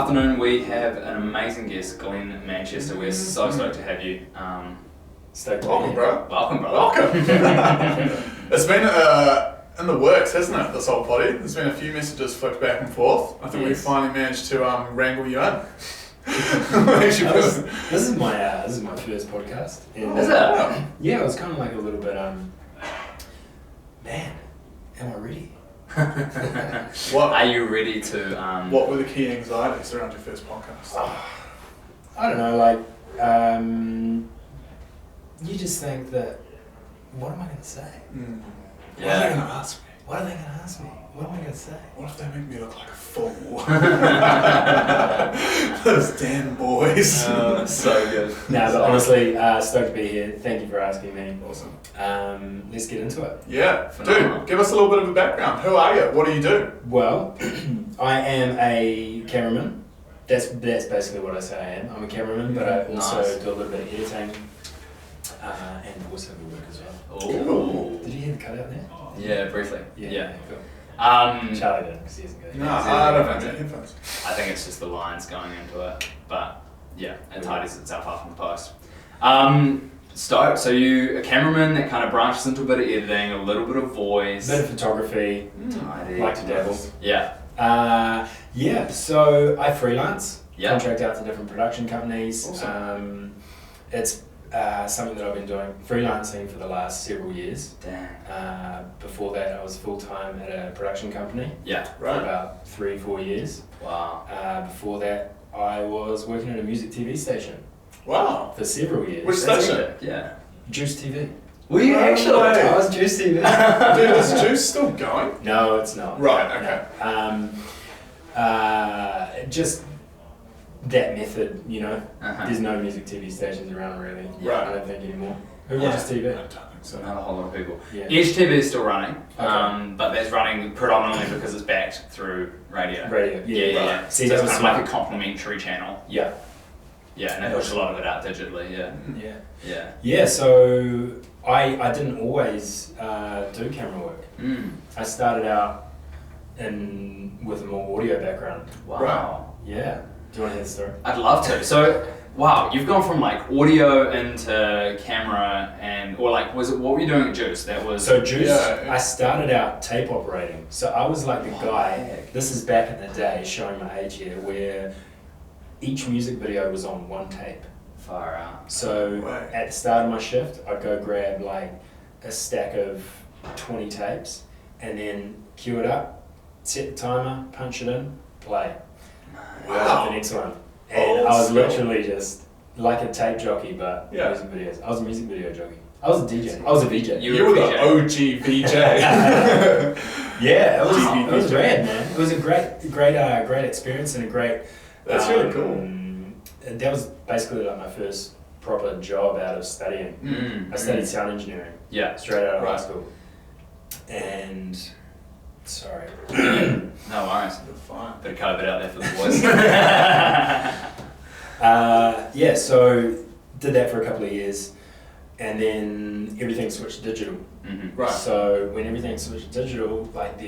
afternoon we have an amazing guest, Glenn Manchester. We're so stoked to have you. Welcome, bro. Welcome, bro. Welcome. It's been in the works, hasn't it, this whole potty? There's been a few messages flicked back and forth. I think we finally managed to wrangle you in. This is my first podcast. And, Is it? Yeah, it was kind of like a little bit, man, am I ready? Are you ready to... What were the key anxieties around your first podcast? I don't know, like, you just think that, what am I going to say? What are they going to ask me? What are they going to ask me? What am I going to say? What if they make me look like a fool? Those damn boys. So good. No, but honestly, stoked to be here. Thank you for asking me. Awesome. Let's get into it. Yeah. Phenomenal. Dude, give us a little bit of a background. Who are you? What do you do? Well, I am a cameraman. That's basically what I say I am. I'm a cameraman, but I also do a little bit of editing and voiceover work as well. Oh. Did you hear the cutout there? Yeah, briefly. Yeah. Cool. Charlie didn't because he hasn't got it. No, I don't have headphones. I think it's just the lines going into it, but yeah, it tidies itself up in post. Stoked. So you a cameraman that kind of branches into a bit of editing, a little bit of voice, Bit of photography. tidy. Like to dabble. Yeah. So I freelance. Yeah. Contract out to different production companies. Awesome. It's something that I've been doing freelancing for the last several years. Damn. Before that, I was full-time at a production company Yeah. for Right. about 3-4 years. Wow. Before that, I was working at a music TV station Wow. for several years. Which That's station? it. Yeah. Juice TV. Were you No actually? way. I was Juice TV. Dude, is Juice still going? No, it's not. Right, okay. Just that method, you know. Uh-huh. There's no music TV stations around really. Right. I don't think anymore. Who watches TV? I don't think so. Not a whole lot of people. Yeah. Edge TV is still running, Okay. but that's running predominantly because it's backed through radio. Radio. Yeah. See, So that it's was kind of smart. like a complementary channel. Yeah. Yeah, and they push a lot of it out digitally. Yeah. Yeah. Yeah. Yeah. So I didn't always do camera work. I started out with a more audio background. Wow. Yeah. Do you want to hear the story? I'd love to. So, wow, you've gone from like audio into camera or like, what were you doing at Juice? That was... So Juice, Yeah. I started out tape operating. So I was like the guy, this is back in the day, showing my age here, where each music video was on one tape. Far out. So Right. at the start of my shift, I'd go grab like a stack of 20 tapes and then cue it up, set the timer, punch it in, play. Wow. The next one. And I was literally just like a tape jockey, but Yeah. music videos. I was a music video jockey. I was a DJ. I was a VJ. You You were were a the OG VJ. Yeah, it was VJ. rad, man. It was a great experience and a great. That's really cool. And that was basically like my first proper job out of studying. I studied sound engineering Yeah. straight out of high Right. school. And sorry. No worries. You're fine. Bit of COVID out there for the boys. Yeah, so did that for a couple of years, and then everything switched digital. Right. So when everything switched digital, like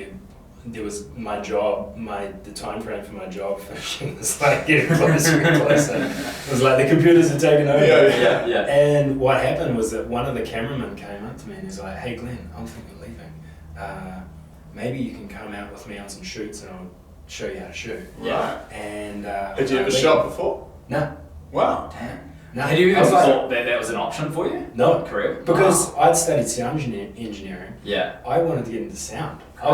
there was my job, the time frame for my job finishing was like getting closer and closer. It was like the computers had taken over. Yeah. Yeah. And what happened was that one of the cameramen came up to me and he's like, "Hey Glenn, I'm thinking of leaving. Maybe you can come out with me on some shoots and I'll show you how to shoot." Yeah. And Had you ever shot before? No. Wow. Damn. No. Had you I even was like- thought that was an option for you? No. Career? Because Wow. I'd studied sound engineering. Yeah. I wanted to get into sound. I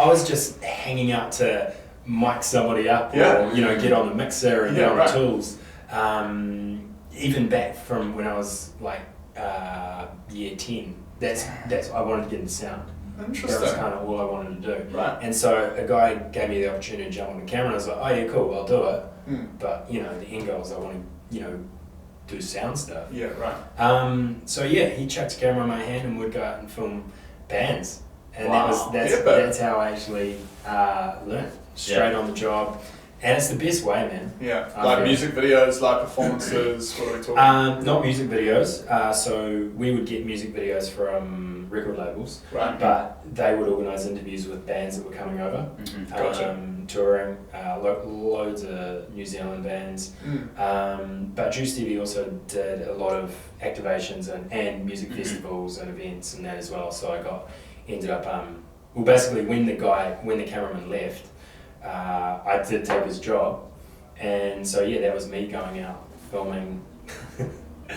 was just hanging out to mic somebody up Yeah. or, get on the mixer and get on right. the tools. Even back from when I was like year 10, that's I wanted to get into sound. That was Interesting. kind of all I wanted to do. Right. And so a guy gave me the opportunity to jump on the camera and I was like, "Oh yeah, cool, I'll do it." But the end goal is I want to, do sound stuff. Yeah, right. So yeah, he chucked a camera in my hand and would go out and film bands, and Wow. that's how I actually learned straight on the job, and it's the best way, man. Yeah. I Like feel- music videos, live performances, what are we talking? Not music videos. So we would get music videos from record labels, Right. but they would organise interviews with bands that were coming over, Gotcha. touring, loads of New Zealand bands. But Juice TV also did a lot of activations and music festivals and events and that as well. So I ended up, well, basically when the cameraman left, I did take his job, and so yeah, that was me going out filming.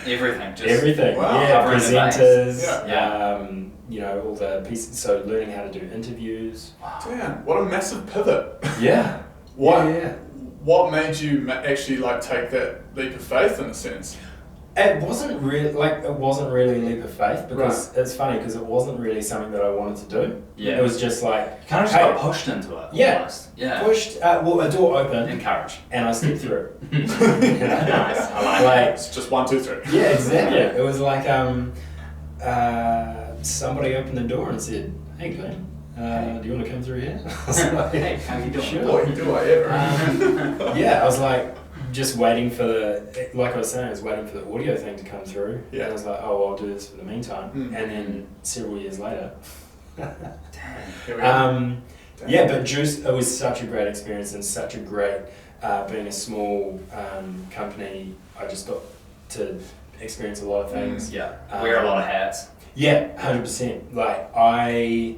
Everything. Just Everything. Wow. Yeah, Covering the presenters. base. Yeah. You know, all the pieces. So learning how to do interviews. Damn, what a massive pivot. Yeah. What Yeah. what made you actually like take that leap of faith in a sense? It wasn't really a leap of faith, because it's funny, because it wasn't really something that I wanted to do. Yeah. It was just like Kind of just hey, got pushed into it. Yeah. Almost. Yeah. pushed. Well, a door opened Encouraged. and I stepped through. Nice. I like It's just 1, 2, 3. Yeah, exactly. Yeah. It was like somebody opened the door and said, "Hey, Glenn, do you want to come through here?" I was like, Hey, how you doing? Sure. Boy, do I ever. Yeah, I was like, just waiting for like I was saying, I was waiting for the audio thing to come through. Yeah. And I was like, oh, well, I'll do this for the meantime. Mm. And then several years later. Damn. Here we go. Yeah, but Juice, it was such a great experience and such a great, being a small company, I just got to experience a lot of things. Yeah. Wear a lot of hats. Yeah, 100%. Like, I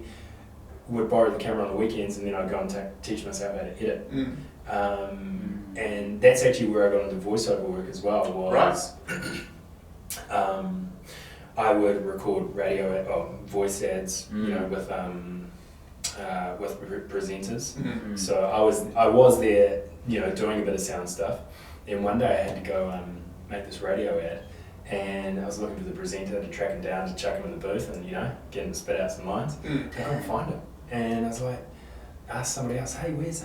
would borrow the camera on the weekends and then I'd go and teach myself how to edit. And that's actually where I got into voiceover work as well, was I would record voice ads, you know, with presenters. So I was there, you know, doing a bit of sound stuff. And one day I had to go make this radio ad, and I was looking for the presenter to track him down, to chuck him in the booth, and you know, get him to spit out some lines. I couldn't find him, and I was like, asked somebody else, "Hey, where's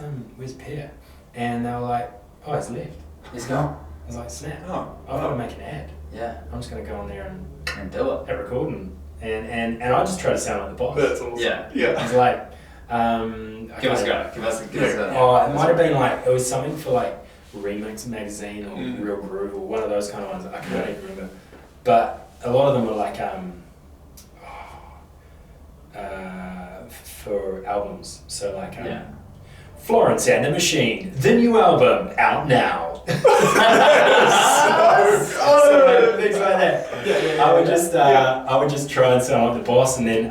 Per?" And they were like, "Oh, he's left." He's gone. I was like, "Snap! Oh, I've got to make an ad. Yeah. I'm just gonna go on there And do it. and record and I just try to sound like the boss." That's awesome. Yeah. I Yeah. was like, Give us a go. Give us a Oh, it might have been like, it was something for like Remix magazine or Mm. Real Groove or one of those kind of ones. I can't even remember. But a lot of them were like for albums. So like Yeah. Florence and the Machine, the new album out now. So things like that. I would just try and sound like the boss, and then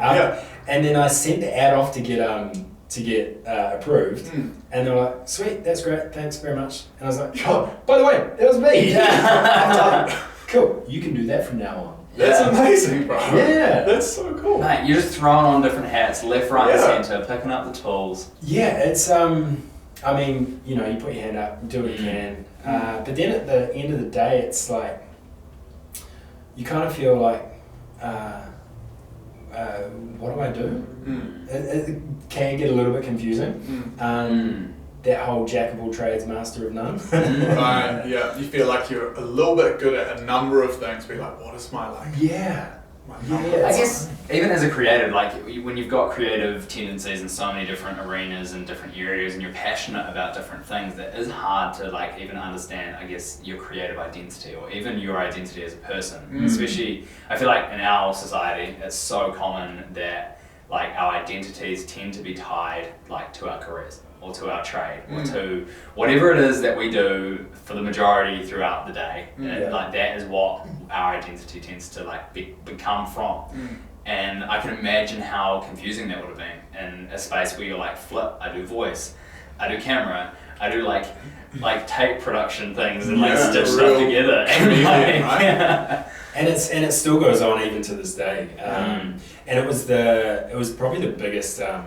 and then I sent the ad off to get approved, and they were like, "Sweet, that's great, thanks very much." And I was like, "Oh, by the way, that was me." Yeah. Cool, you can do that from now on. That's amazing, bro. Yeah. That's so cool. Mate, you're just throwing on different hats, left, right, Yeah. and centre, picking up the tools. Yeah, it's I mean, you know, you put your hand up, do what you can, but then at the end of the day, it's like you kind of feel like, what do I do? It can get a little bit confusing. That whole jack of all trades, master of none. Right, yeah. You feel like you're a little bit good at a number of things, but you're like, what is my like? Yeah. My Yeah. number? I guess even as a creative, like when you've got creative tendencies in so many different arenas and different areas, and you're passionate about different things, that is hard to like even understand, I guess, your creative identity or even your identity as a person. Especially, I feel like in our society, it's so common that like our identities tend to be tied like to our careers or to our trade or to whatever it is that we do for the majority throughout the day. And, like that is what our identity tends to like become from. And I can imagine how confusing that would have been in a space where you're like, flip, I do voice, I do camera, I do like tape production things and like stitch stuff together. And, right? And it still goes on even to this day. And it was probably the biggest. I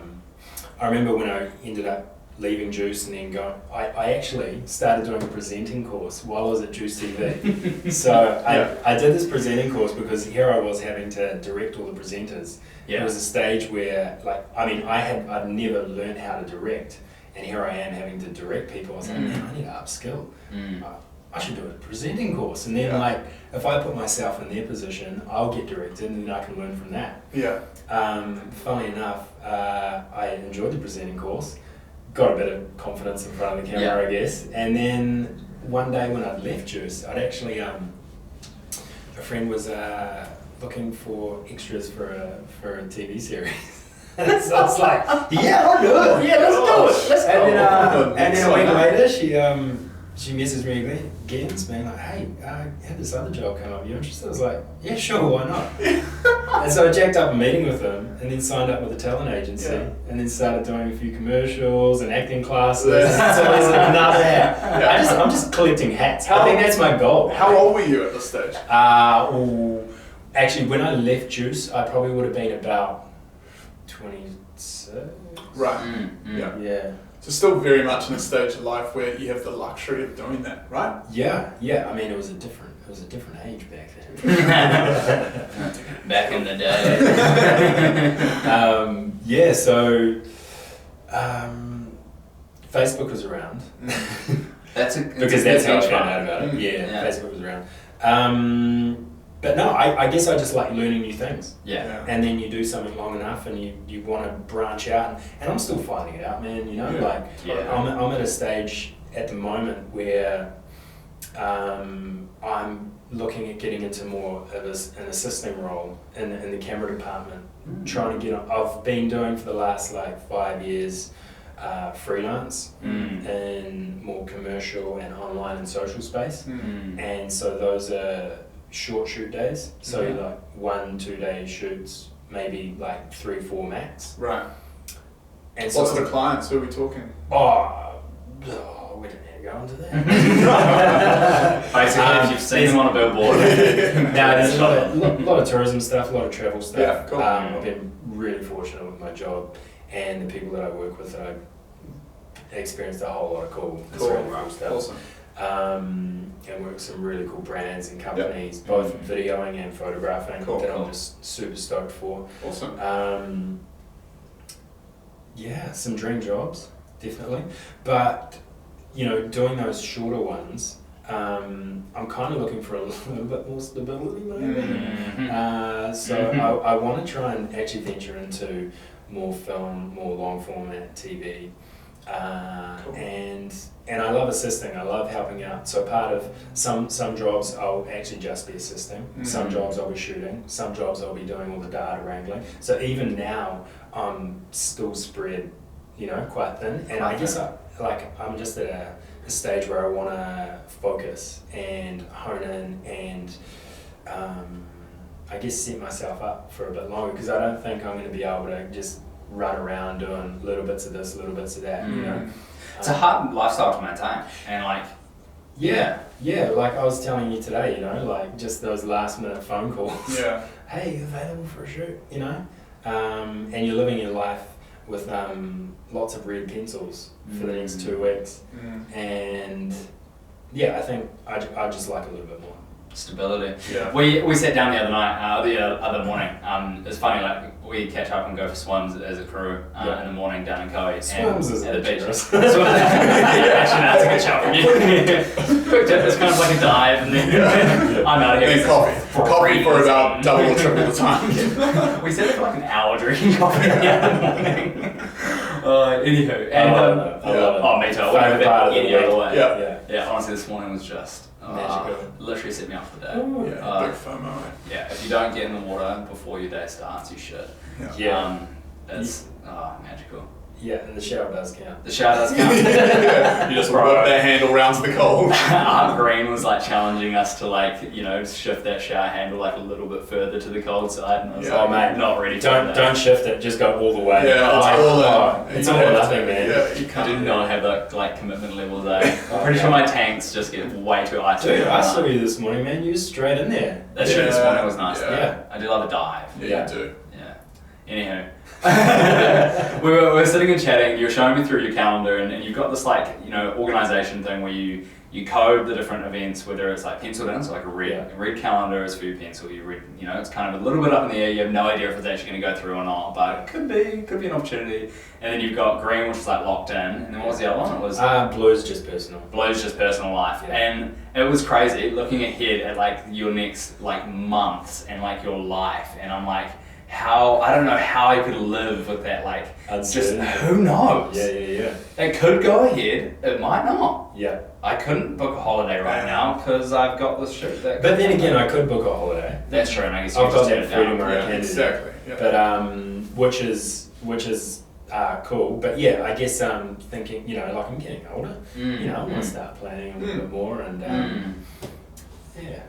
remember when I ended up leaving Juice and then going, I actually started doing a presenting course while I was at Juice TV. So I did this presenting course because here I was having to direct all the presenters. It was a stage where I'd never learned how to direct, and here I am having to direct people. I was like, man, I need to upskill. I should do a presenting course, and then like if I put myself in their position, I'll get directed, and then I can learn from that. Funnily enough, I enjoyed the presenting course, got a bit of confidence in front of the camera, I guess, and then one day when I'd left Juice, I'd actually a friend was looking for extras for a TV series. So I was like, yeah, I'll do it. Yeah, let's do it. And then a week later, she messaged me again, being like, hey, I had this other job come up. You interested? I was like, yeah, sure, why not? And so I jacked up a meeting with them, and then signed up with a talent agency, and then started doing a few commercials and acting classes. So there's another hat. I'm just collecting hats. I think that's my goal. How old were you at this stage? Actually, when I left Juice, I probably would have been about 26. Right. Yeah. So still very much in a stage of life where you have the luxury of doing that, right? Yeah. I mean, it was a different age back then. Back in the day. So Facebook was around. Because that's how I found out about it. Yeah, Facebook was around. But no, I guess I just like learning new things. Yeah. And then you do something long enough and you want to branch out. And I'm still finding it out, man, you know? I'm at a stage at the moment where I'm looking at getting into more of an assisting role in the camera department. Trying to I've been doing for the last 5 years freelance in more commercial and online and social space. And so those are short shoot days, so 1-2 day shoots, maybe 3-4 max. Right. And so what sort of clients are we talking? We didn't have to go into that. Basically, if you've seen them on a billboard. There's a lot of tourism stuff, a lot of travel stuff. Yeah, cool. I've been really fortunate with my job and the people that I work with. That I experienced a whole lot of cool stuff. Awesome. And work with some really cool brands and companies, both videoing and photographing, that I'm just super stoked for. Awesome. Some dream jobs, definitely. But, doing those shorter ones, I'm kind of looking for a little bit more stability, maybe. I want to try and actually venture into more film, more long format TV. And I love assisting. I love helping out. So part of some jobs I'll actually just be assisting. Some jobs I'll be shooting. Some jobs I'll be doing all the data wrangling. So even now I'm still spread, quite thin. And I guess I'm just at a stage where I want to focus and hone in and I guess set myself up for a bit longer, because I don't think I'm going to be able to just run around doing little bits of this, little bits of that, It's a hard lifestyle to maintain, and like I was telling you today, just those last minute phone calls. Yeah. Hey, available for a shoot, and you're living your life with lots of red pencils for the next 2 weeks, and I think I just like a little bit more stability. Yeah. We sat down the other morning. It's funny, we catch up and go for swims as a crew in the morning down in Kobe. Swims is at the beach. Actually, that's a good shout from you. Quick tip, it's kind of like a dive, and then I'm out of here. And coffee for about double or triple the time. We sat there for an hour drinking coffee the other morning. Anywho, and I love it. me too. Any other way. Yeah. Honestly, this morning was just magical. Literally set me up for the day. Big FOMO. Yeah, if you don't get in the water before your day starts, you should. It's magical. Yeah, and the shower does count. The shower does count. You just whip that handle round to the cold. Our Green was challenging us to shift that shower handle a little bit further to the cold side, and I was mate, not ready for that. Don't shift it, just go all the way. Yeah, it's all or nothing, man. Yeah, you can't. I did not have that commitment level there. I'm pretty sure my tanks just get way too icy. Dude, I saw you this morning, man. You were straight in there. That shoot this morning was nice. Yeah. I did love a dive. Yeah, you do. Yeah. Anywho. we were sitting and chatting, and you were showing me through your calendar, and you've got this organization thing where you code the different events, whether it's penciled in, so a red calendar is for your pencil, you read, it's kind of a little bit up in the air, you have no idea if it's actually going to go through or not, but it could be an opportunity. And then you've got green, which is locked in, and then what was the other one? It was blue's just personal. Blue's just personal life. And it was crazy looking ahead at your next months and your life, and I'm I don't know how I could live with that, like, just, who knows? Yeah. It could go ahead, it might not. Yeah. I couldn't book a holiday right now because I've got this shoot that. But then again, I could book a holiday. That's true, and I guess I've got that just freedom where I Yeah, can. exactly. Yeah. But which is cool. But yeah, I guess thinking, you know, like I'm getting older. You know, I want to start planning a little bit more, and yeah.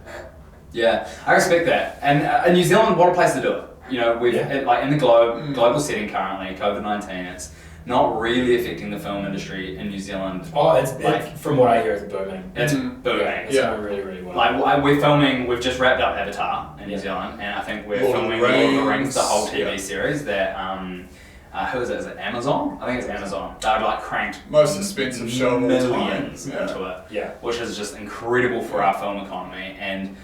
Yeah, I respect that. And New Zealand, what a place to do it. You know, we've like in the global setting currently, COVID-19, it's not really affecting the film industry in New Zealand. Oh, it's like from what I hear, it's booming. It's booming. It's going really, really well. Like we've just wrapped up Avatar in New Zealand, and I think we're filming Lord of the Rings, the whole TV series that who is it? Is it Amazon? I think it's Amazon. They've like cranked most expensive show of all millions time. into it. Yeah. Which is just incredible for our film economy, and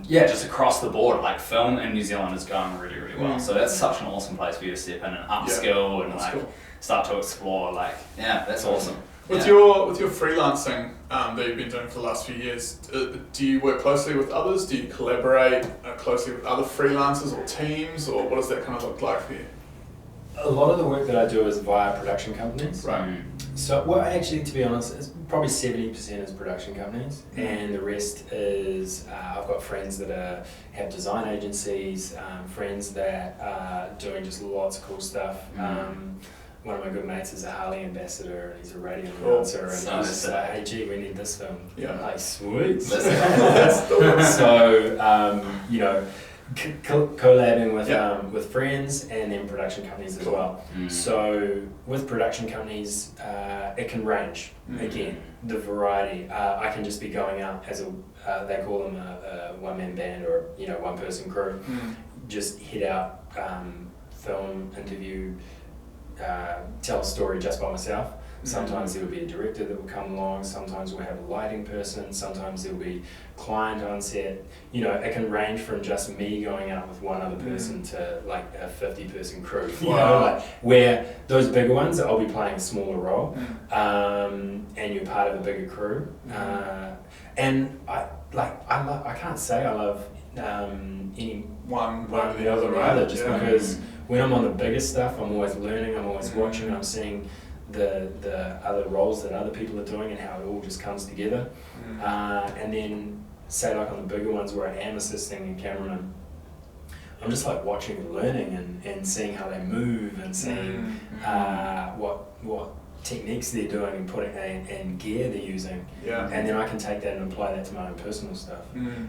just across the board, like film in New Zealand is going really, really well. So that's such an awesome place for you to step in and upskill and like start to explore. Like, that's awesome. With your freelancing that you've been doing for the last few years, do you work closely with others? Do you collaborate closely with other freelancers or teams, or what does that kind of look like for you? A lot of the work that I do is via production companies. Right. So, well, actually, to be honest, it's probably 70% is production companies, and the rest is I've got friends that have design agencies, friends that are doing just lots of cool stuff. One of my good mates is a Harley ambassador, and he's a radio announcer, and he's just like, hey, gee, we need this film. Yeah. I'm like, sweet. That's the one. So, you know, collabing with friends and then production companies as well. So with production companies, it can range. Again, the variety. I can just be going out as they call them a one-man band or one-person crew. Just hit out, film, interview, tell a story just by myself. Sometimes there will be a director that will come along, sometimes we'll have a lighting person, sometimes there will be client on set. You know, it can range from just me going out with one other person to like a 50-person crew. You know, like where those bigger ones, I'll be playing a smaller role, and you're part of a bigger crew. And I can't say I love any one or the other either, just because when I'm on the bigger stuff, I'm always learning, I'm always watching, I'm seeing the other roles that other people are doing and how it all just comes together. And then say like on the bigger ones where I am assisting a cameraman, I'm just like watching and learning and seeing how they move and seeing what techniques they're doing and putting and gear they're using. And then I can take that and apply that to my own personal stuff.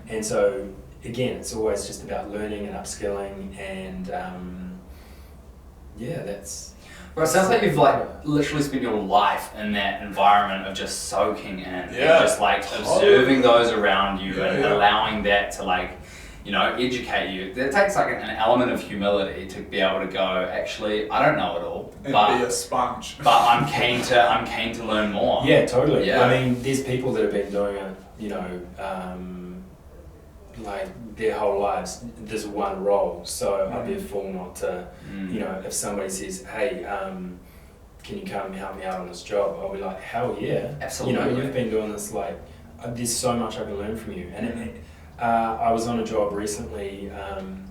And so again, it's always just about learning and upskilling, and that's. Well, it sounds like you've like literally spent your life in that environment of just soaking in, and just like observing those around you and allowing that to like, educate you. It takes like an element of humility to be able to go, actually, I don't know it all, and be a sponge. But I'm keen to learn more. Yeah, totally. Yeah. I mean, there's people that have been doing it, like their whole lives, there's one role, so I'd be a fool not to, if somebody says, hey, can you come help me out on this job, I'll be like, hell yeah. Absolutely. You've been doing this, like, there's so much I can learn from you. And I was on a job recently, and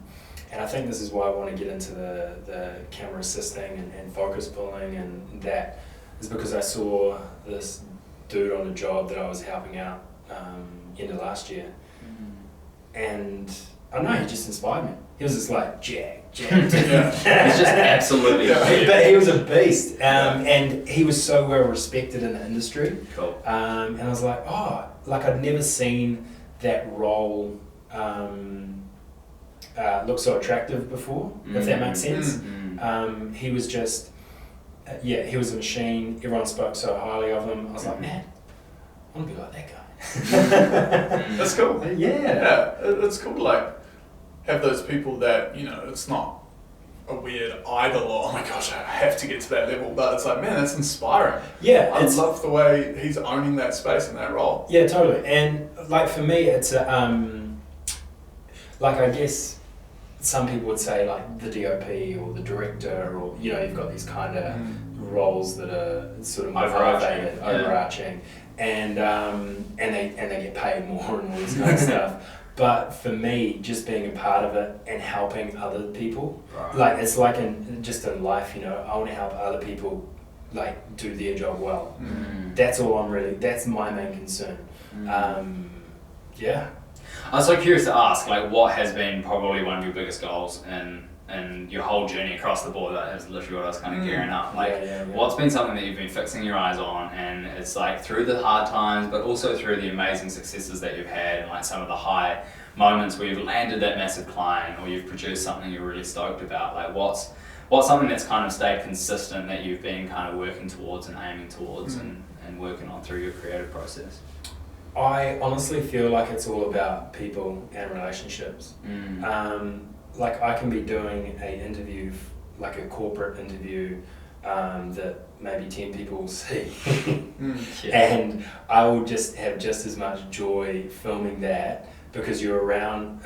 I think this is why I want to get into the camera assisting and focus pulling, and that is because I saw this dude on a job that I was helping out end of last year. And I don't know, he just inspired me. He was just like, Jack. He's just absolutely But he was a beast. And he was so well respected in the industry. Cool. And I was like, I'd never seen that role look so attractive before, if that makes sense. He was just, he was a machine. Everyone spoke so highly of him. I was like, man, I want to be like that guy. That's cool. Yeah, it's cool to like have those people that it's not a weird idol or oh my gosh I have to get to that level, but it's like, man, that's inspiring. I love the way he's owning that space and that role. Yeah, totally. And like for me, it's like I guess some people would say like the DOP or the director, or you've got these kind of roles that are sort of overarching. And they get paid more and all this kind of stuff. But for me, just being a part of it and helping other people, Right. like it's like just in life, you know, I want to help other people like do their job well. That's all that's my main concern. Yeah. I was so curious to ask, like, what has been probably one of your biggest goals in your whole journey across the board? That is literally what I was kind of gearing up. Like, what's been something that you've been fixing your eyes on, and it's like through the hard times, but also through the amazing successes that you've had, and like some of the high moments where you've landed that massive client or you've produced something you're really stoked about. Like, what's something that's kind of stayed consistent that you've been kind of working towards and aiming towards and working on through your creative process? I honestly feel like it's all about people and relationships. Like I can be doing a interview, like a corporate interview, that maybe 10 people will see, and I will just have just as much joy filming that because you're around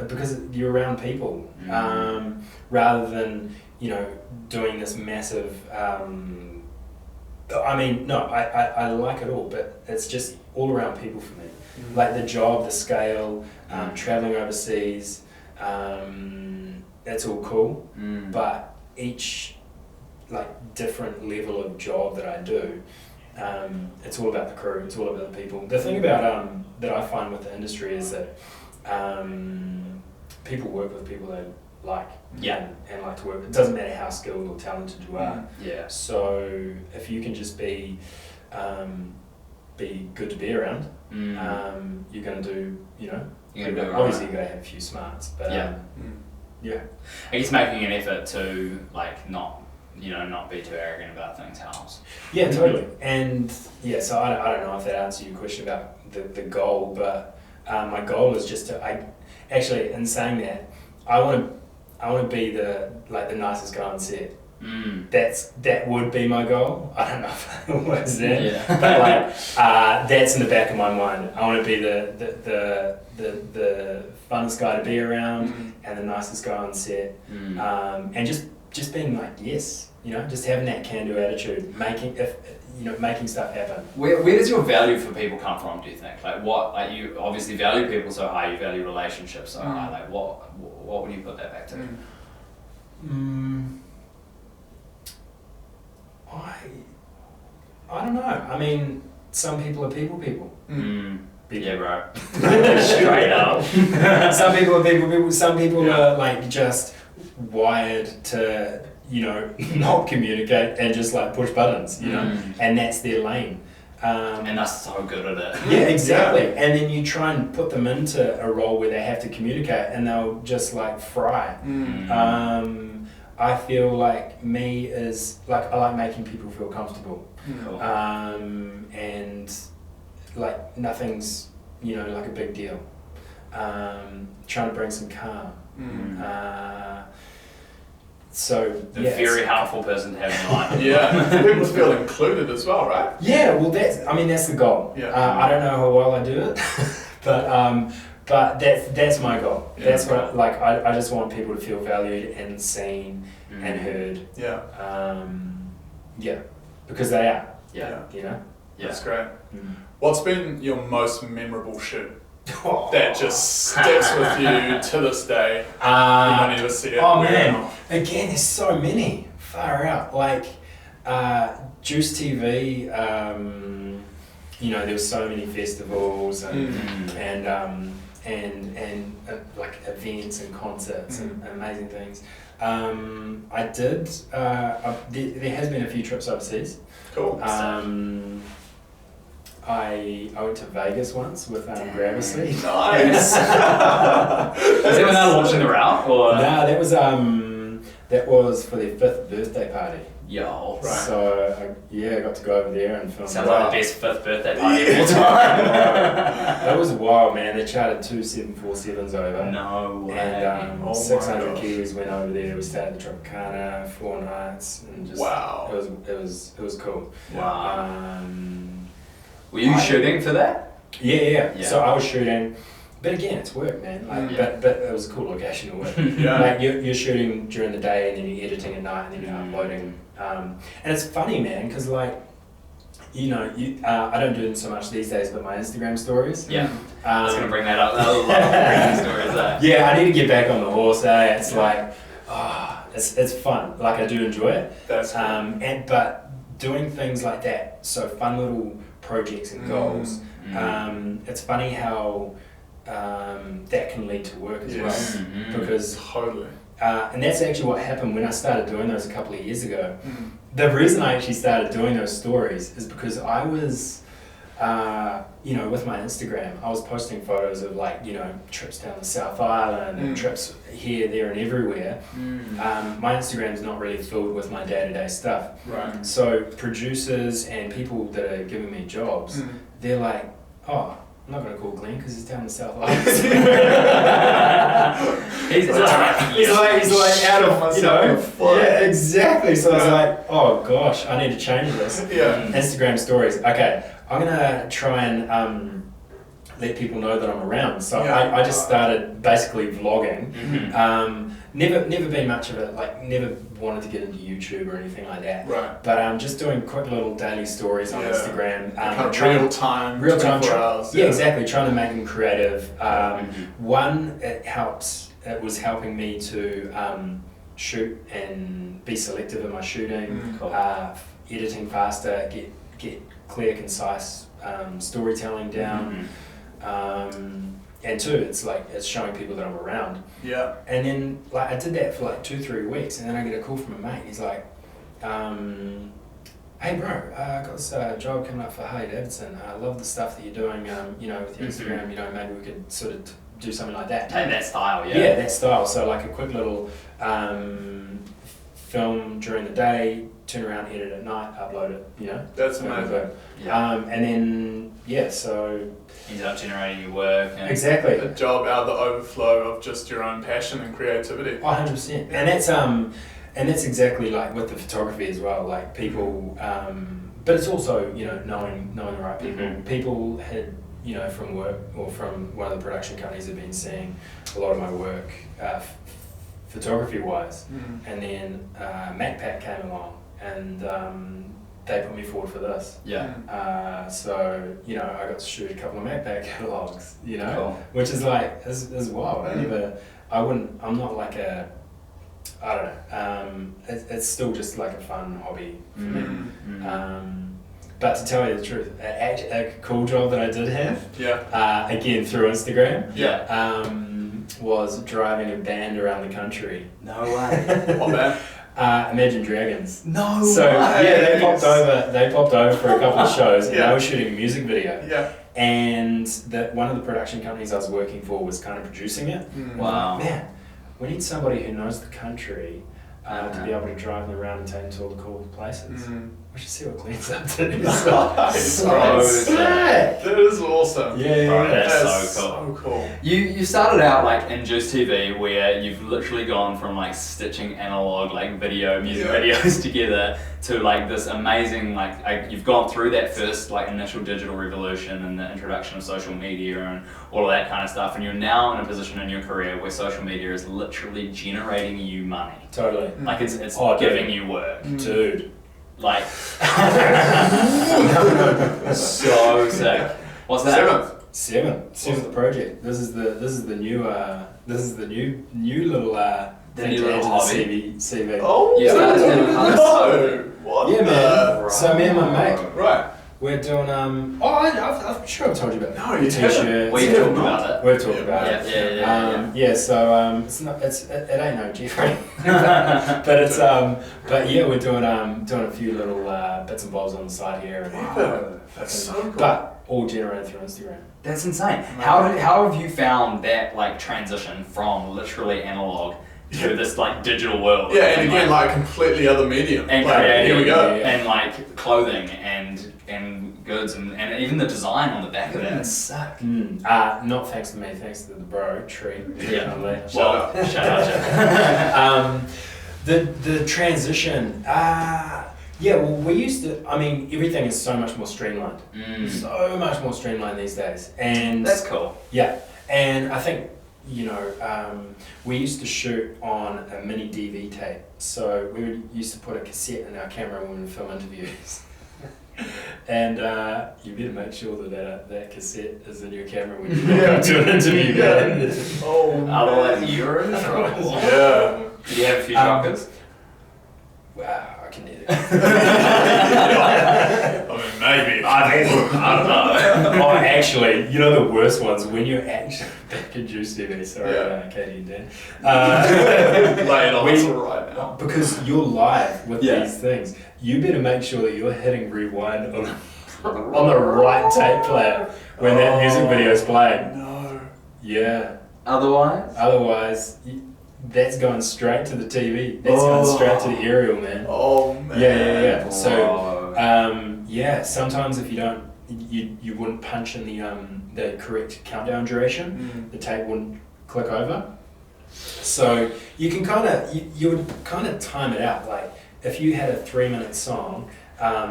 people, rather than, you know, doing this massive. I mean, no, I like it all, but it's just all around people for me. Like the job, the scale, traveling overseas, that's all cool. But each like different level of job that I do, it's all about the crew, it's all about the people. The thing about that I find with the industry is that people work with people they like and like to work. It doesn't matter how skilled or talented you are. So if you can just be good to be around, you're going to do, you know, obviously you're going to have a few smarts, but I guess making an effort to like not be too arrogant about things helps. Yeah, totally. And so I don't know if that answers your question about the goal, but my goal is just to, actually in saying that, I want to be the nicest guy on set. That would be my goal. I don't know if it was that, but like that's in the back of my mind. I want to be the funnest guy to be around and the nicest guy on set, and just being like just having that can-do attitude, making stuff happen. Where does your value for people come from, do you think? Like you obviously value people so high, you value relationships so high. Like what would you put that back to? I don't know. I mean, some people are people. Yeah, bro. Straight up. Some people are people. Some people are like just wired to, you know, not communicate and just like push buttons, you know, and that's their lane. And they're so good at it. Yeah, exactly. And then you try and put them into a role where they have to communicate and they'll just like fry. I feel like me is like, I like making people feel comfortable. Cool. And like nothing's, you know, like a big deal. Trying to bring some calm. So the very helpful person to have in life. Yeah, people feel included as well, right? Yeah, well that's the goal. I don't know how well I do it, but that's my goal. Yeah, that's what I just want people to feel valued and seen and heard. Because they are. You know. That's great. What's been your most memorable shoot that just sticks with you to this day? You might never see it. Oh man, again, there's so many. Far out. Like Juice TV. You know, there were so many festivals and like events and concerts and amazing things. I did. There has been a few trips overseas. Cool. I went to Vegas once with Gravity. Nice. Is that when they were launching the route? Or? No, that was for their 5th birthday party. Yo. Right. So I got to go over there and film. Sounds like the best 5th birthday party of all time. That was wild, man. They chartered 2 747s over. No way. And 600 Kiwis went over there. We stayed at the Tropicana 4 nights and just it was cool. Wow. Were you shooting for that? Yeah. So I was shooting, but again, it's work, man. But it was a cool location to work. Like you're shooting during the day and then you're editing at night and then you're uploading. And it's funny, man, because like, you know, I don't do them so much these days, but my Instagram stories. I was gonna bring that up. I love Instagram stories. Yeah, I need to get back on the horse. It's like, it's fun. Like I do enjoy it. That's cool. But doing things like that, so fun little projects and goals. It's funny how that can lead to work as well, because totally. And that's actually what happened when I started doing those a couple of years ago. The reason I actually started doing those stories is because I was, with my Instagram, I was posting photos of trips down the South Island and trips here, there and everywhere. My Instagram's not really filled with my day-to-day stuff. Right. So producers and people that are giving me jobs, they're like, oh, I'm not going to call Glenn because he's down the South Island. he's like out of, yeah, exactly. So I was like, oh gosh, I need to change this. Instagram stories. Okay, I'm going to try and let people know that I'm around. So I just started basically vlogging. Never been much of it, never wanted to get into YouTube or anything like that. Right. But just doing quick little daily stories on Instagram. Kind of real time, hours. Yeah, exactly. Trying to make them creative. One, it was helping me to shoot and be selective in my shooting, editing faster, get clear, concise storytelling down. And two, it's showing people that I'm around. Yeah. And then I did that for 2-3 weeks, and then I get a call from a mate. He's like, "Hey bro, I got this job coming up for Harley Davidson. I love the stuff that you're doing. With your Instagram. Maybe we could sort of do something like that." Take that style, yeah. Yeah, that style. So a quick little film during the day, turn around, edit at night, upload it. That's amazing. And then so ended up generating your work. And exactly. A job out of the overflow of just your own passion and creativity. 100%. And that's exactly with the photography as well. People, but it's also knowing the right people. People had from work or from one of the production companies have been seeing a lot of my work photography wise, and then MacPack came along and they put me forward for this. Yeah. So I got to shoot a couple of MacPack catalogs. Cool. Which is is wild. I'm not I don't know. It's still just a fun hobby for me. But to tell you the truth, a cool job that I did have, again through Instagram, was driving a band around the country. No way. What band? Imagine Dragons. No So way. they popped over for a couple of shows, and they were shooting a music video. Yeah. And one of the production companies I was working for was kind of producing it. Wow. Man, we need somebody who knows the country to be able to drive them around and take them to all the cool places. We should see what Glenn's up to. That is awesome. Yeah, Bro, that's so cool. You started out in Juice TV, where you've literally gone from stitching analog music videos together to this amazing you've gone through that first initial digital revolution and the introduction of social media and all of that kind of stuff, and you're now in a position in your career where social media is literally generating you money. Totally. It's giving you work. Dude. So sick. What's that? Seventh project. This is the new little CV. Oh, you no! What? Yeah, man. Right. So me and my mate, Right. we're doing I'm sure I've told you about it. No, you T-shirts. haven't. We've talked about it. We've talked about it. Yeah. So it ain't no Jeffrey, but we're doing a few little bits and bobs on the side here. And, that's so cool. But all generated through Instagram. That's insane. How have you found that transition from literally analog to this digital world? Yeah, and again, a completely other medium. And creating, here we go. And clothing and goods and even the design on the back of it is sick. Not thanks to me, thanks to the bro, Tree. Yeah. Shout out. The transition, we used to, everything is so much more streamlined. So much more streamlined these days. And that's cool. Yeah, and I think, we used to shoot on a mini DV tape. So we used to put a cassette in our camera when we film interviews. And you better make sure that cassette is in your camera when you go to an interview. Oh Otherwise, you're in trouble. Yeah. Did you have a few shockers? Wow, I can do that. I mean, maybe. I don't know. Oh, actually, you know the worst ones when you're actually back in Juice TV. Sorry, Katie and Dan. Lay it on us right now. Because you're live with these things, you better make sure that you're hitting rewind on the right tape player when that music video is playing. No. Yeah. Otherwise, that's going straight to the TV. That's going straight to the aerial, man. Oh man. Yeah. So, sometimes if you don't, you wouldn't punch in the correct countdown duration. The tape wouldn't click over. So you can you would kind of time it out. Like if you had a 3-minute song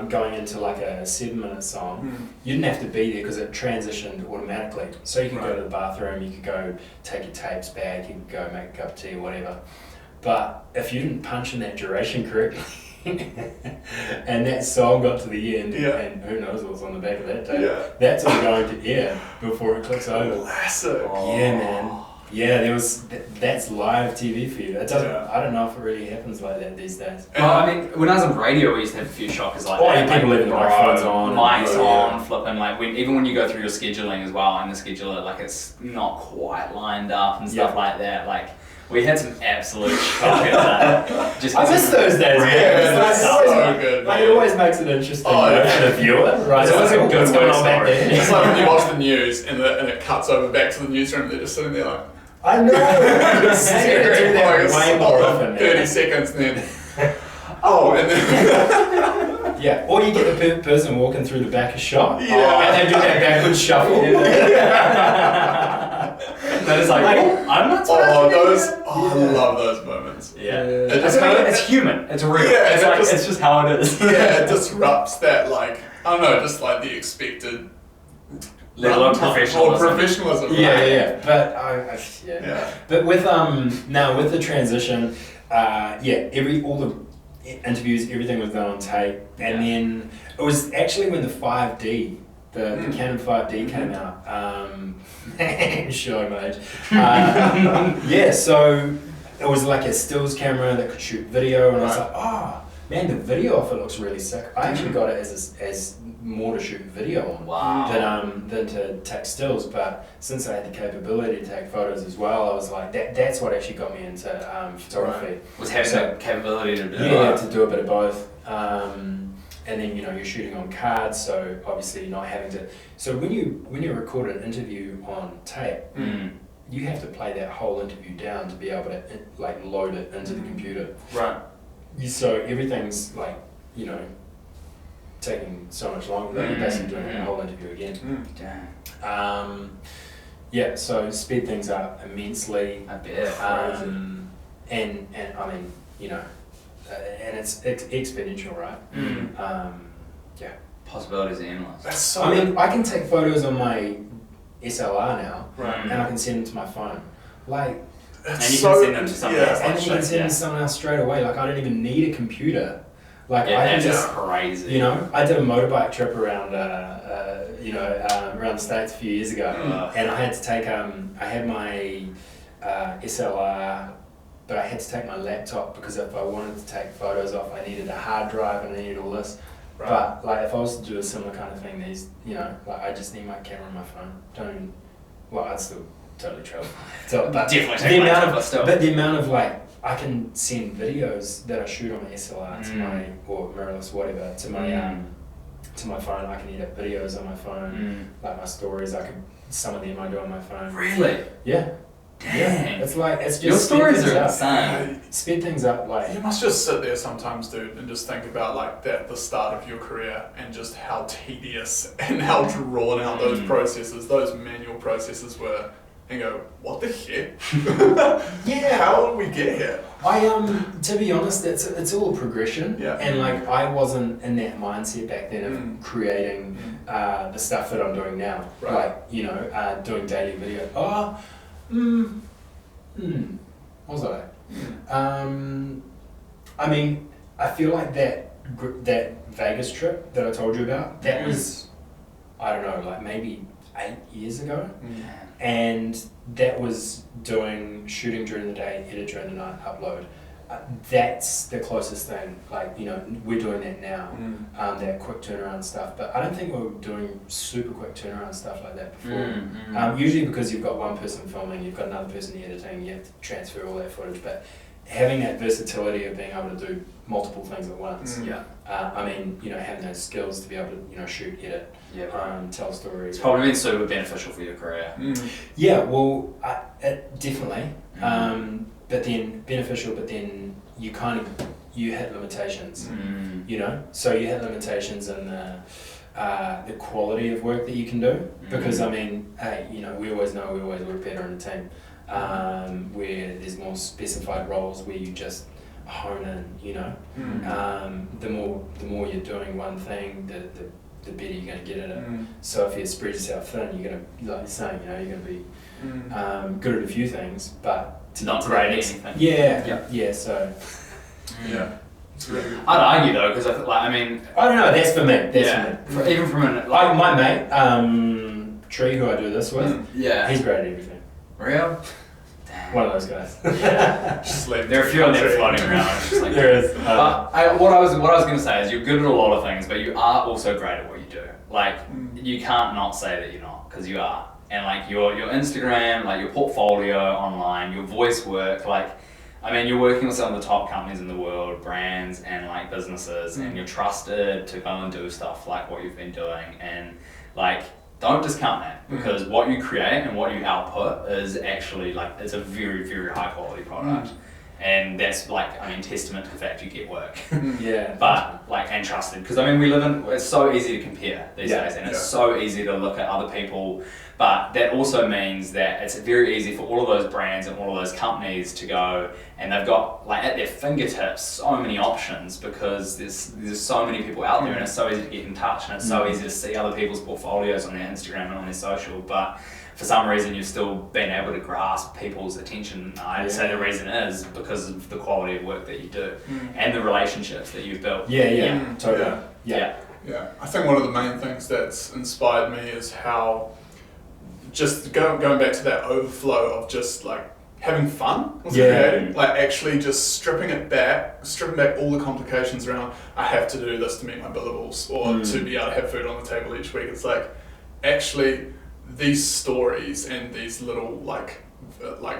going into like a 7-minute song, you didn't have to be there because it transitioned automatically. So you could go to the bathroom, you could go take your tapes back, you could go make a cup of tea or whatever. But if you didn't punch in that duration correctly and that song got to the end, and who knows what was on the back of that tape, that's all going to air before it clicks over. Classic. Yeah, man. Yeah, that's live TV for you. It doesn't. I don't know if it really happens like that these days. Well, I mean, when I was on radio, we used to have a few shockers like that. People leaving the microphones on. Mics on, flipping, like, even when you go through your scheduling as well, and the scheduler, like, it's not quite lined up and stuff like that, like, we had some absolute shockers that just... I miss those days, man. That's so good, man. It always makes it interesting for the viewer, right? It's always a good going on back there. It's like when you watch the news and it cuts over back to the newsroom, they're just sitting there like... I know! It's do that way more often. 30 seconds and then... and then... Yeah, or you get the person walking through the back of shot, and they do that backwards shuffle. That is like, I'm not supposed to be I here. love those moments. Yeah. It's human. It's real. Yeah, it's just how it is. Yeah, it disrupts that, like, I don't know, just like the expected level of professionalism. Yeah. But But with now with the transition, all the interviews, everything was done on tape, and then it was actually when the 5D. The Canon 5D came out, showing my age. So it was like a stills camera that could shoot video, and I was like, oh man, the video of it looks really sick. I actually got it as more to shoot video on than to take stills. But since I had the capability to take photos as well, I was like, that's what actually got me into photography. Was having the capability to do to do a bit of both. And then you're shooting on cards, so obviously not having to. So when you record an interview on tape, you have to play that whole interview down to be able to load it into the computer. Right. So everything's taking so much longer than you're basically doing the whole interview again. So speed things up immensely. I bet. And I mean and it's exponential, right? Possibilities are endless. That's so. I mean, I can take photos on my SLR now, right? And I can send them to my phone, and you can send them to someone else. And you can send them to someone else straight away. Like I don't even need a computer. Like I can just crazy. I did a motorbike trip around, around the States a few years ago, and I had to take I had my SLR. But I had to take my laptop because if I wanted to take photos off, I needed a hard drive and I needed all this. Right. But if I was to do a similar kind of thing, I just need my camera and my phone. I'd still totally travel. But definitely take my camera still. But the amount of I can send videos that I shoot on my SLR to my or mirrorless whatever to my phone. I can edit videos on my phone, like my stories. Some of them I do on my phone. Really? Yeah. Dang. Yeah, it's just your stories are insane. Speed things up, you must just sit there sometimes, dude, and just think about the start of your career and just how tedious and how drawn out those processes, those manual processes were, and go, what the heck? How did we get here? To be honest, it's all progression, and I wasn't in that mindset back then of creating the stuff that I'm doing now, doing daily video. What was I? I mean, I feel like that Vegas trip that I told you about, that was, I don't know, maybe 8 years ago, and that was shooting during the day, edit during the night, upload. That's the closest thing. Like, you know, we're doing that now, that quick turnaround stuff. But I don't think we were doing super quick turnaround stuff like that before. Usually because you've got one person filming, you've got another person editing, you have to transfer all that footage. But having that versatility of being able to do multiple things at once. I mean, you know, having those skills to be able to, you know, shoot, edit, tell stories. It's probably been super beneficial for your career. Yeah, well, definitely. But then beneficial, but then you hit limitations, you know? So you hit limitations in the quality of work that you can do. Because, I mean, hey, you know, we always work better in a team. Where there's more specified roles where you just hone in, you know. The more you're doing one thing, the better you're going to get at it. So if you spread yourself thin, you're going to, like you're saying, you know, you're going to be good at a few things, but not great at anything. Yeah. So it's really good. I'd argue though, because I don't know. That's for me. Even from an my mate, Tree, who I do this with, he's great at everything. Real? One of those guys. There are a few of them floating around. It's just like, there is. What I was going to say is you're good at a lot of things, but you are also great at what you do. Like, you can't not say that you're not, because you are. And like your Instagram, like your portfolio online, your voice work, like, I mean, you're working with some of the top companies in the world, brands and like businesses, and you're trusted to go and do stuff like what you've been doing. And like, don't discount that, because what you create and what you output is actually like, it's a very, very high quality product. And that's like, I mean, testament to the fact you get work. But like, and trusted, because I mean, it's so easy to compare these days, and it's so easy to look at other people. But that also means that it's very easy for all of those brands and all of those companies to go, and they've got like at their fingertips so many options, because there's so many people out there, and it's so easy to get in touch, and it's so easy to see other people's portfolios on their Instagram and on their social. But for some reason, you've still been able to grasp people's attention. I'd say the reason is because of the quality of work that you do and the relationships that you've built. Totally. Yeah, I think one of the main things that's inspired me is how just going back to that overflow of just like having fun with creating, like actually just stripping back all the complications around I have to do this to meet my billables or to be able to have food on the table each week. It's like actually these stories and these little like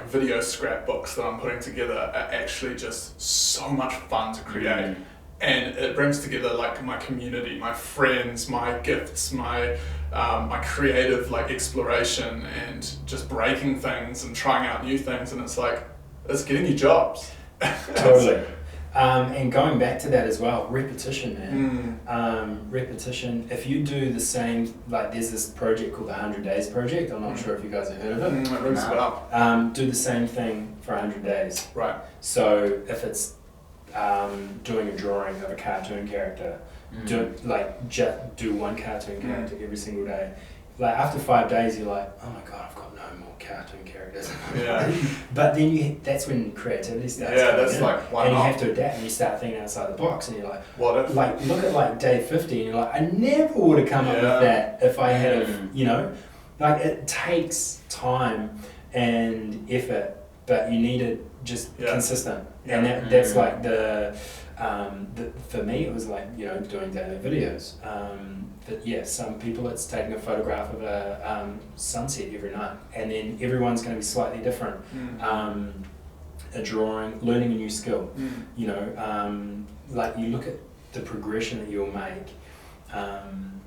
video scrapbooks that I'm putting together are actually just so much fun to create. And it brings together like my community, my friends, my gifts, my creative like exploration, and just breaking things and trying out new things. And it's like, it's getting you jobs. Totally. And going back to that as well, repetition, man. Repetition. If you do the same, like there's this project called the 100 Days Project. I'm not sure if you guys have heard of it. It rings a bell. Do the same thing for 100 days. Right. So if it's doing a drawing of a cartoon character, just do one cartoon character every single day. Like after 5 days, you're like, oh my god, I've got no more cartoon characters. But then that's when creativity starts. That's in. Like, why and not? you have to adapt, and you start thinking outside the box, and you're like, what if? Like look at like day 50, and you're like, I never would have come up with that if I had, you know, like it takes time and effort, but you need it just consistent. And that's like the for me it was like, you know, doing daily videos. But some people it's taking a photograph of a sunset every night, and then everyone's going to be slightly different. A drawing, learning a new skill. You know, like you look at the progression that you'll make. I'm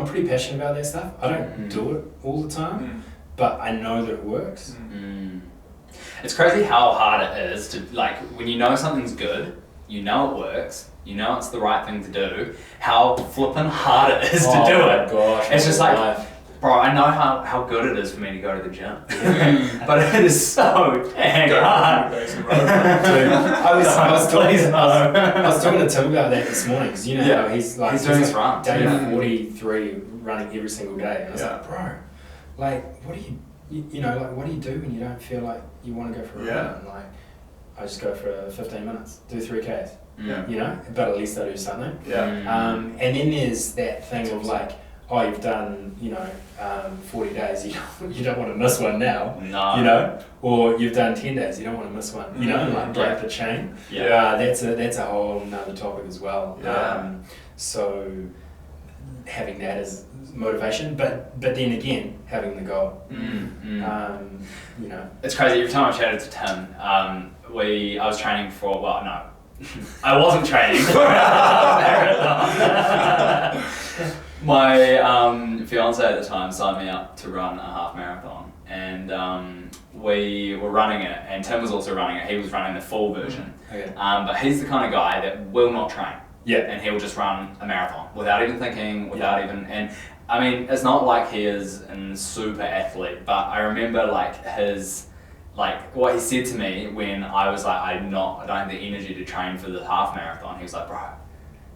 pretty passionate about that stuff. I don't do it all the time, but I know that it works. It's crazy how hard it is to, like, when you know something's good, you know it works, you know it's the right thing to do, how flippin' hard it is to do it. Gosh, it's just like, bro, I know how good it is for me to go to the gym, but it is so dang hard. I was talking to Tim about that this morning, because you know how he's doing this run. Day 43 running every single day, and I was like, bro, like, what do what do you do when you don't feel like you want to go for a run? Like, I just go for 15 minutes, do 3Ks, you know, but at least I do something. And then there's that thing of like, oh, you've done, 40 days, you don't want to miss one now, No. or you've done 10 days, you don't want to miss one, break the chain. Yeah. That's a whole nother topic as well. Yeah. So having that as motivation, but then again, having the goal. It's crazy. Every time I chatted to Tim, I was training for, I wasn't training for a marathon. My fiance at the time signed me up to run a half marathon, and we were running it, and Tim was also running it. He was running the full version. Okay. But he's the kind of guy that will not train. Yeah. And he'll just run a marathon without even thinking, and I mean, it's not like he is a super athlete, but I remember what he said to me when I was like, I don't have the energy to train for the half marathon. He was like, bro,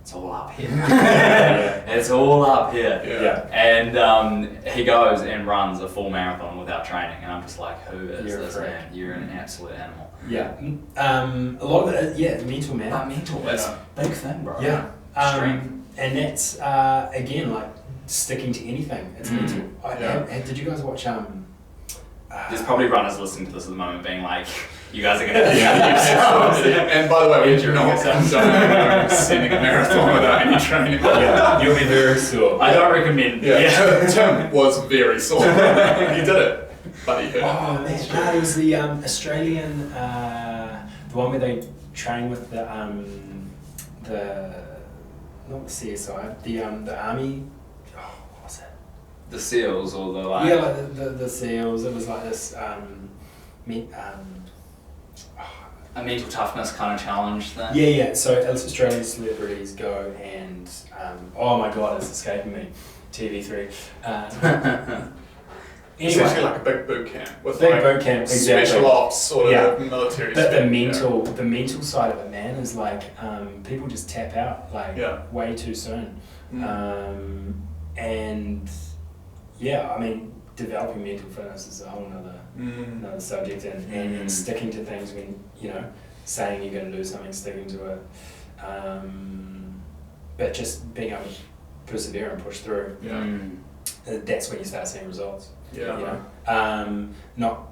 it's all up here. It's all up here. Yeah. And he goes and runs a full marathon without training, and I'm just like, who is this man? You're an absolute animal. Yeah. A lot of it, mental, man. Mental, it's a big thing, bro. Yeah. Strength. And that's, again, like sticking to anything. It's mental. Did you guys watch, There's probably runners listening to this at the moment being like, you guys are going to And by the way, we're not sending a marathon without any training. Yeah, you'll be very sore. I don't recommend. Tim was very sore. He did it. But he hurt. Oh man, it was the Australian, the one where they train with the not the CSI, the army. Oh, what was it? The SEALs or the the SEALs. It was like this a mental toughness kind of challenge thing. Yeah. So Australian celebrities go and oh my god, it's escaping me. TV3. It's actually like a big boot camp with boot camp, exactly. Special ops sort of military. But the mental side of it, man, is like people just tap out way too soon, and I mean, developing mental fitness is a whole another subject, and sticking to things when saying you're going to do something, sticking to it, but just being able to persevere and push through. That's when you start seeing results. Not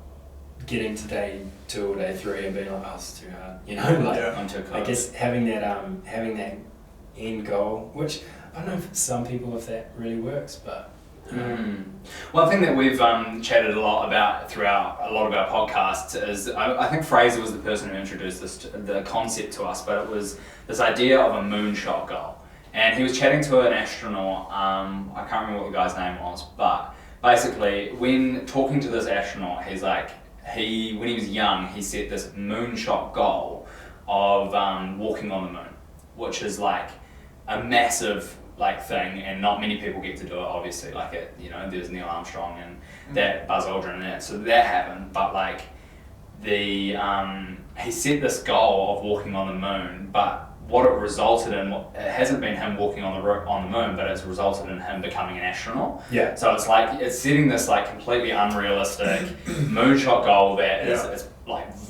getting to day 2 or day 3 and being like, oh, it's too hard. I'm too close. I guess having that end goal, which I don't know for some people if that really works, but. One thing that we've chatted a lot about throughout a lot of our podcasts is I think Fraser was the person who introduced the concept to us, but it was this idea of a moonshot goal. And he was chatting to an astronaut, I can't remember what the guy's name was, but basically when talking to this astronaut, he's like, when he was young, he set this moonshot goal of walking on the moon, which is like a massive thing, and not many people get to do it, obviously. There's Neil Armstrong and that Buzz Aldrin and that, so that happened, but he set this goal of walking on the moon, but what it resulted in, it hasn't been him walking on the moon, but it's resulted in him becoming an astronaut. Yeah. So it's setting this completely unrealistic moonshot goal that is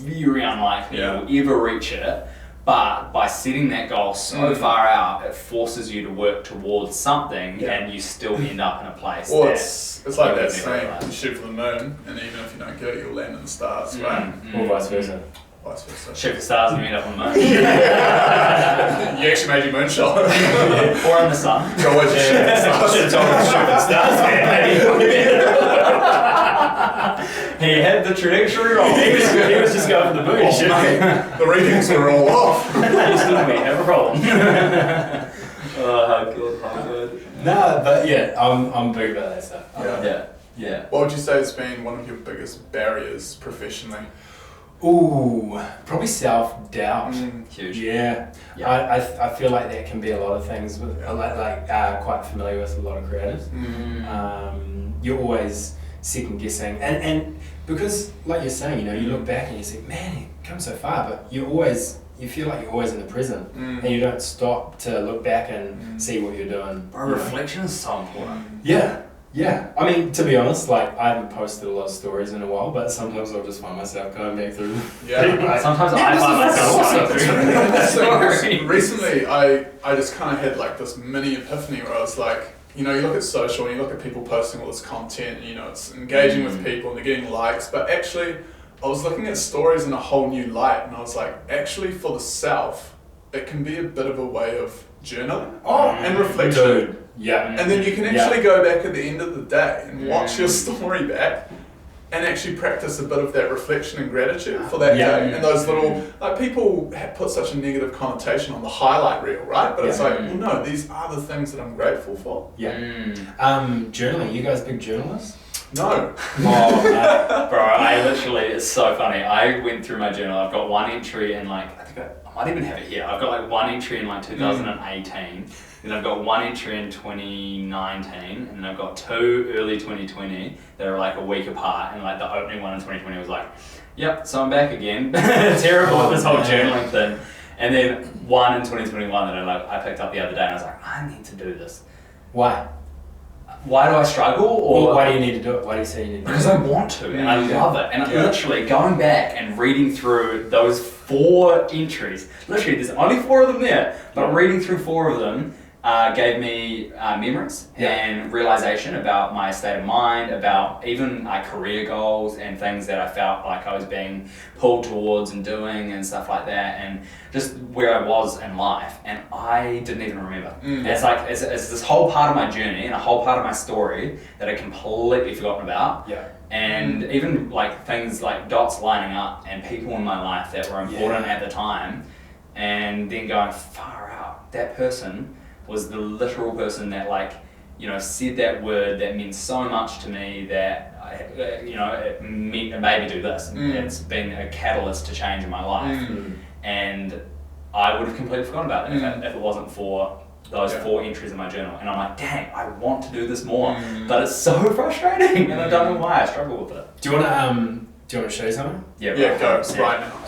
very unlikely you'll ever reach it. But by setting that goal so far out, it forces you to work towards something, and you still end up in a place. Well, it's like that saying, you shoot for the moon, and even if you don't get it, you'll land in the stars, right? Or vice versa. Shoot for stars and you end up on the moon. You actually made your moonshot. Or in the sun. So what you shoot for stars? Should have told him to shoot for stars, man. He had the trajectory wrong. He was just going for the moon. The readings were all off. We have a problem. How good. No, but I'm big about that stuff. Yeah. What would you say has been one of your biggest barriers professionally? Ooh, probably self-doubt. Huge. Yeah. I feel like that can be a lot of things. Quite familiar with a lot of creatives. You're always second guessing, and because like you're saying, you look back and you think, man, he come so far, but you feel like you're always in the present, and you don't stop to look back and see what you're doing. Bro, reflection is so important. Yeah, I mean, to be honest, I haven't posted a lot of stories in a while, but sometimes I'll just find myself going back through them. Yeah. Sometimes I find myself going through Recently, I just kind of had this mini epiphany where I was like, you know, you look at social and you look at people posting all this content, and, you know, it's engaging with people and they're getting likes, but actually I was looking at stories in a whole new light, and I was like, actually for the self, it can be a bit of a way of journaling and reflection. Dude. Yeah. And then you can actually go back at the end of the day and watch your story back and actually practice a bit of that reflection and gratitude for that day. And those little, like, people put such a negative connotation on the highlight reel, right? But it's like, well, no, these are the things that I'm grateful for. Journaling, you guys big journalists? No. Bro, I literally, it's so funny. I went through my journal. I've got one entry in like, I think I might even have it here. I've got like one entry in like 2018. Then I've got one entry in 2019, and then I've got two early 2020 that are like a week apart, and like the opening one in 2020 was like, yep, so I'm back again. Terrible with this whole journaling thing. And then one in 2021 that I picked up the other day, and I was like, I need to do this. Why? Why do I struggle? Or why do you need to do it? Why do you say you need to do it? Because I want to, and I love it. And literally going back and reading through those 4 entries, literally there's only 4 of them there, but reading through 4 of them gave me memories and realization about my state of mind, about even career goals and things that I felt like I was being pulled towards and doing and stuff like that, and just where I was in life, and I didn't even remember. It's like it's this whole part of my journey and a whole part of my story that I completely forgotten about. And even like things like dots lining up and people in my life that were important at the time, and then going, far out, that person was the literal person that, like, you know, said that word that meant so much to me that, you know, it made me do this. It's been a catalyst to change in my life. And I would have completely forgotten about that if it wasn't for those 4 entries in my journal. And I'm like, dang, I want to do this more. But it's so frustrating, and I don't know why I struggle with it. Do you want to show you something? Yeah, go right now.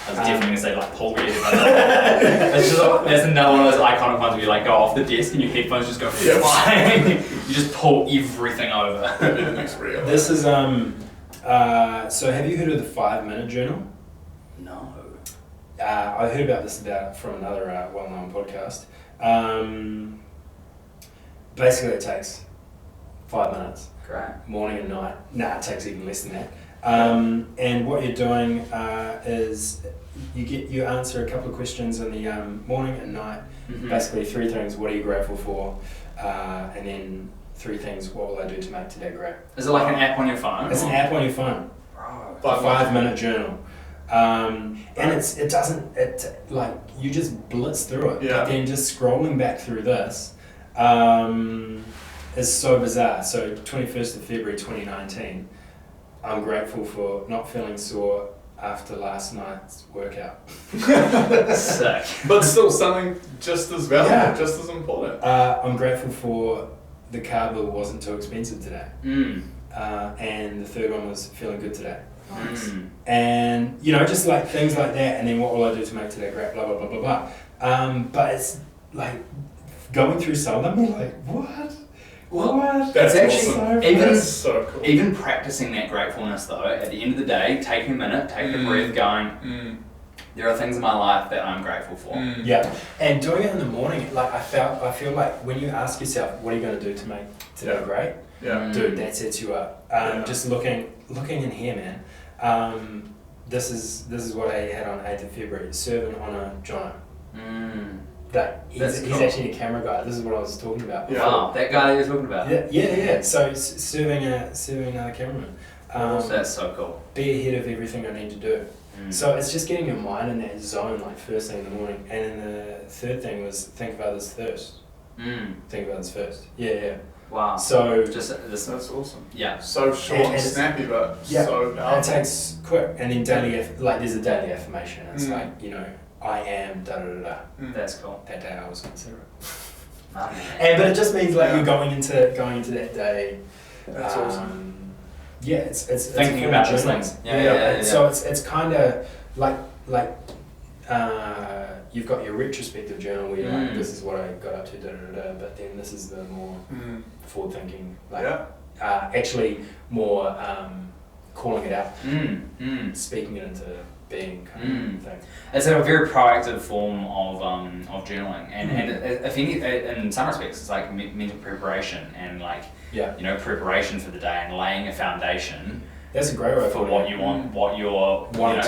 I was definitely going to say like pull your headphones. It's just, there's another one of those iconic ones where you like go off the desk and your headphones just go flying. You just pull everything over. That'd be the next reel. This is so have you heard of the 5-minute journal? No. I heard about this from another well-known podcast. Basically it takes 5 minutes. Great. Morning and night. Nah, it takes even less than that. And what you're doing is you answer a couple of questions in the morning and night. Basically 3 things: what are you grateful for, and then 3 things: what will I do to make today great. Is it like an app on your phone? It's an app on your phone. Bro. A 5-minute journal. And it doesn't like you just blitz through it. But then just scrolling back through this is so bizarre. So 21st of February 2019. I'm grateful for not feeling sore after last night's workout. Sick. But still something just as valuable, just as important. I'm grateful for the car bill wasn't too expensive today. And the third one was feeling good today. And, you know, just like things like that, and then what will I do to make today great, blah, blah, blah, blah, blah. But it's like going through some of them, you're like, what? What? That's actually awesome. That's so cool. Even practicing that gratefulness though, at the end of the day, taking a minute, taking a breath, going, there are things in my life that I'm grateful for. Yeah, and doing it in the morning, like I feel like when you ask yourself, what are you going to do to make today great? Dude, that sets you up. Just looking in here, man. This is what I had on 8th of February, serving on a Jono. He's actually a camera guy. This is what I was talking about. Wow, that guy that you're talking about. Yeah. So serving another cameraman. That's so cool. Be ahead of everything I need to do. So it's just getting your mind in that zone, like first thing in the morning. And then the third thing was think of others first. Think of others first. Yeah. Wow. So just this. That's awesome. Yeah. So short and snappy, but so powerful. And it takes quick. And then there's a daily affirmation. It's like, you know, I am da da da da. That's cool. That day I was considerate. But it just means like you're going into that day. That's awesome. Yeah, it's thinking about those things. Yeah. So it's kind of like you've got your retrospective journal where you're like, this is what I got up to, da da da. But then this is the more forward thinking, like actually more calling it out, speaking it into being kind of thing. It's a very proactive form of journaling, and if any, in some respects, it's like mental preparation and like preparation for the day and laying a foundation. That's a great way for what you want, what you're wanting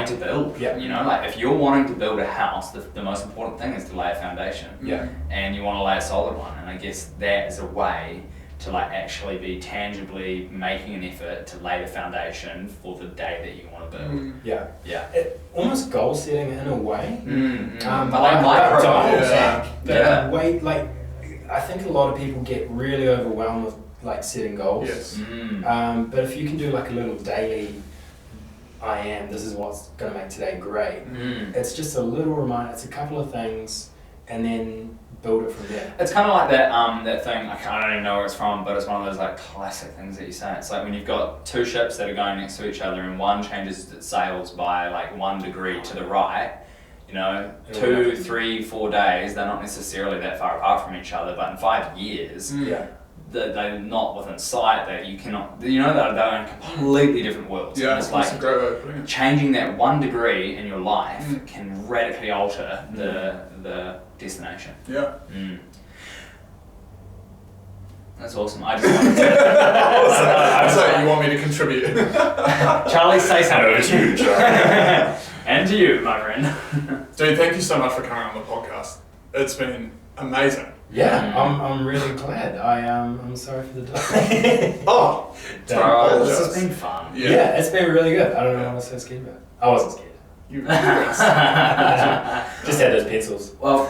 to build. Yeah. You know, like if you're wanting to build a house, the most important thing is to lay a foundation. Yeah. And you want to lay a solid one, and I guess that is a way to like actually be tangibly making an effort to lay the foundation for the day that you want to build. Yeah. Yeah. Almost goal setting in a way. Way, like, I think a lot of people get really overwhelmed with like setting goals. Yes. But if you can do like a little daily, this is what's going to make today great. It's just a little reminder. It's a couple of things, and then build it from there. It's kind of like that thing. I don't even know where it's from, but it's one of those like classic things that you say. It's like when you've got two ships that are going next to each other, and one changes its sails by like 1 degree to the right. You know, 2, 3, 4 days. They're not necessarily that far apart from each other, but in 5 years. They're not within sight, that you cannot, they're in completely different worlds. Yeah, it's like a great way of putting it. Changing that 1 degree in your life can radically alter the destination. Yeah. That's awesome. I just wanted to... I was like, you want me to contribute? Charlie, say something. To you, Charlie. And to you, my friend. Dude, thank you so much for coming on the podcast. It's been amazing. Yeah, I'm really glad. I'm sorry for the delay. This has been fun. Yeah, it's been really good. I don't know what I was so scared about. I wasn't scared. You just had those pencils. Well,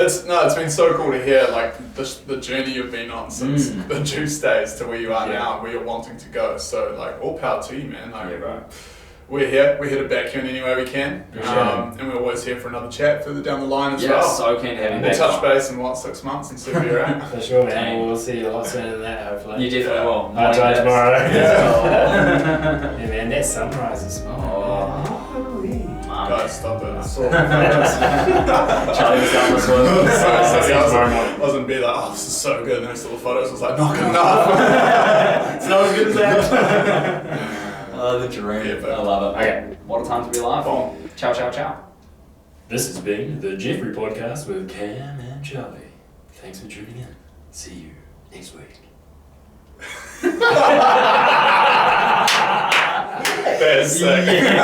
it's been so cool to hear like the journey you've been on since the juice days to where you are now, where you're wanting to go. So like all power to you, man. Like, we're here to back you in any way we can. And we're always here for another chat further down the line as well. So keen to have you back. We'll touch base in 6 months and see where you're at. For sure, man. We'll see you a lot sooner than that, hopefully. You definitely will. I'll try tomorrow. Yeah, man, that sunrise is Guys, stop it. Charlie was down this one. I was in bed like, this is so good. And those little photos was like, not good enough. It's not as good as that. The dream. I love it. Okay. What a time to be alive. Ciao, ciao, ciao. This has been the Jeffrey Podcast with Cam and Charlie. Thanks for tuning in. See you next week. That's sick.